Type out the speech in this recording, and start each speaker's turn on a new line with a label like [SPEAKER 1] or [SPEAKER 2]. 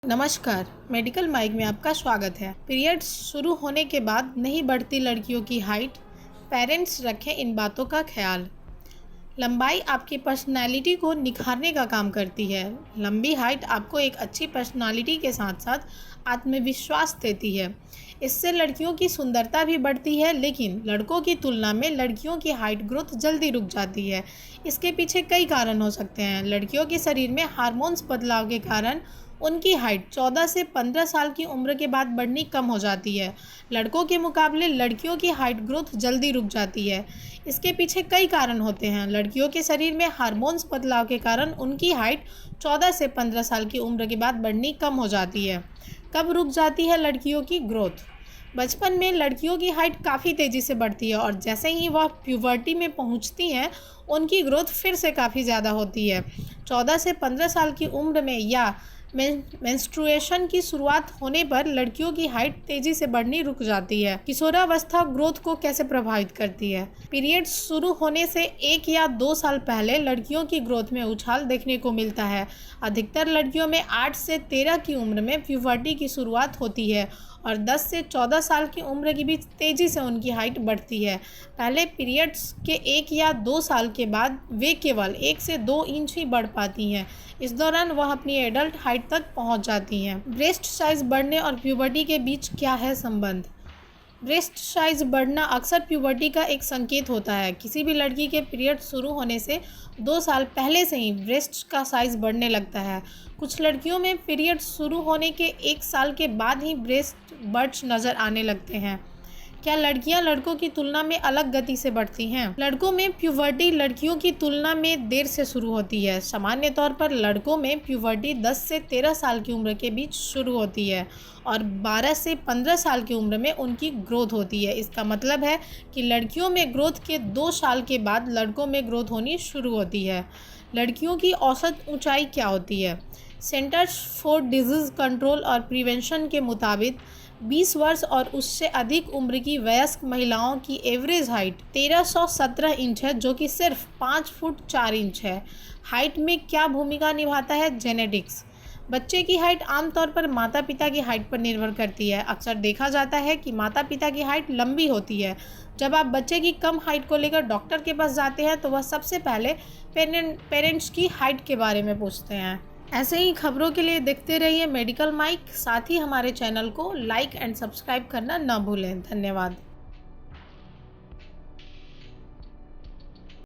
[SPEAKER 1] नमस्कार, medical mic में आपका स्वागत है। पीरियड्स शुरू होने के बाद नहीं बढ़ती लड़कियों की हाइट, पेरेंट्स रखें इन बातों का ख्याल। लंबाई आपकी पर्सनैलिटी को निखारने का काम करती है। लंबी हाइट आपको एक अच्छी पर्सनैलिटी के साथ साथ आत्मविश्वास देती है। इससे लड़कियों की सुंदरता भी बढ़ती है, लेकिन लड़कों की तुलना में लड़कियों की हाइट ग्रोथ जल्दी रुक जाती है। इसके पीछे कई कारण हो सकते हैं। लड़कियों के शरीर में हार्मोन्स बदलाव के कारण उनकी हाइट 14 से 15 साल की उम्र के बाद बढ़नी कम हो जाती है। लड़कों के मुकाबले लड़कियों की हाइट ग्रोथ जल्दी रुक जाती है। इसके पीछे कई कारण होते हैं। लड़कियों के शरीर में हार्मोन्स बदलाव के कारण उनकी हाइट 14 से 15 साल की उम्र के बाद बढ़नी कम हो जाती है। कब रुक जाती है लड़कियों की ग्रोथ? बचपन में लड़कियों की हाइट काफ़ी तेज़ी से बढ़ती है और जैसे ही वह प्यूबर्टी में पहुंचती हैं उनकी ग्रोथ फिर से काफ़ी ज़्यादा होती है। 14 से 15 साल की उम्र में या मेंस्ट्रुएशन की शुरुआत होने पर लड़कियों की हाइट तेजी से बढ़नी रुक जाती है। किशोरावस्था ग्रोथ को कैसे प्रभावित करती है? पीरियड्स शुरू होने से 1 या 2 साल पहले लड़कियों की ग्रोथ में उछाल देखने को मिलता है। अधिकतर लड़कियों में 8 से 13 की उम्र में प्यूबर्टी की शुरुआत होती है और 10 से 14 साल की उम्र के बीच तेज़ी से उनकी हाइट बढ़ती है। पहले पीरियड्स के 1 या 2 साल के बाद वे केवल 1 से 2 इंच ही बढ़ पाती हैं। इस दौरान वह अपनी एडल्ट हाइट तक पहुंच जाती हैं। ब्रेस्ट साइज बढ़ने और प्यूबर्टी के बीच क्या है संबंध? ब्रेस्ट साइज बढ़ना अक्सर प्यूबर्टी का एक संकेत होता है। किसी भी लड़की के पीरियड शुरू होने से 2 साल पहले से ही ब्रेस्ट का साइज बढ़ने लगता है। कुछ लड़कियों में पीरियड शुरू होने के 1 साल के बाद ही ब्रेस्ट बर्ड्स नज़र आने लगते हैं। क्या लड़कियां लड़कों की तुलना में अलग गति से बढ़ती हैं? लड़कों में प्यूबर्टी लड़कियों की तुलना में देर से शुरू होती है। सामान्य तौर पर लड़कों में प्यूबर्टी 10 से 13 साल की उम्र के बीच शुरू होती है और 12 से 15 साल की उम्र में उनकी ग्रोथ होती है। इसका मतलब है कि लड़कियों में ग्रोथ के 2 साल के बाद लड़कों में ग्रोथ होनी शुरू होती है। लड़कियों की औसत ऊंचाई क्या होती है? सेंटर्स फॉर डिजीज़ कंट्रोल और प्रिवेंशन के मुताबिक 20 वर्ष और उससे अधिक उम्र की वयस्क महिलाओं की एवरेज हाइट 1317 इंच है, जो कि सिर्फ 5 फुट 4 इंच है। हाइट में क्या भूमिका निभाता है? जेनेटिक्स। बच्चे की हाइट आमतौर पर माता पिता की हाइट पर निर्भर करती है। अक्सर देखा जाता है कि माता पिता की हाइट लंबी होती है। जब आप बच्चे की कम हाइट को लेकर डॉक्टर के पास जाते हैं तो वह सबसे पहले पेरेंट्स की हाइट के बारे में पूछते हैं। ऐसे ही खबरों के लिए देखते रहिए मेडिकल माइक। साथ ही हमारे चैनल को लाइक एंड सब्सक्राइब करना न भूलें। धन्यवाद।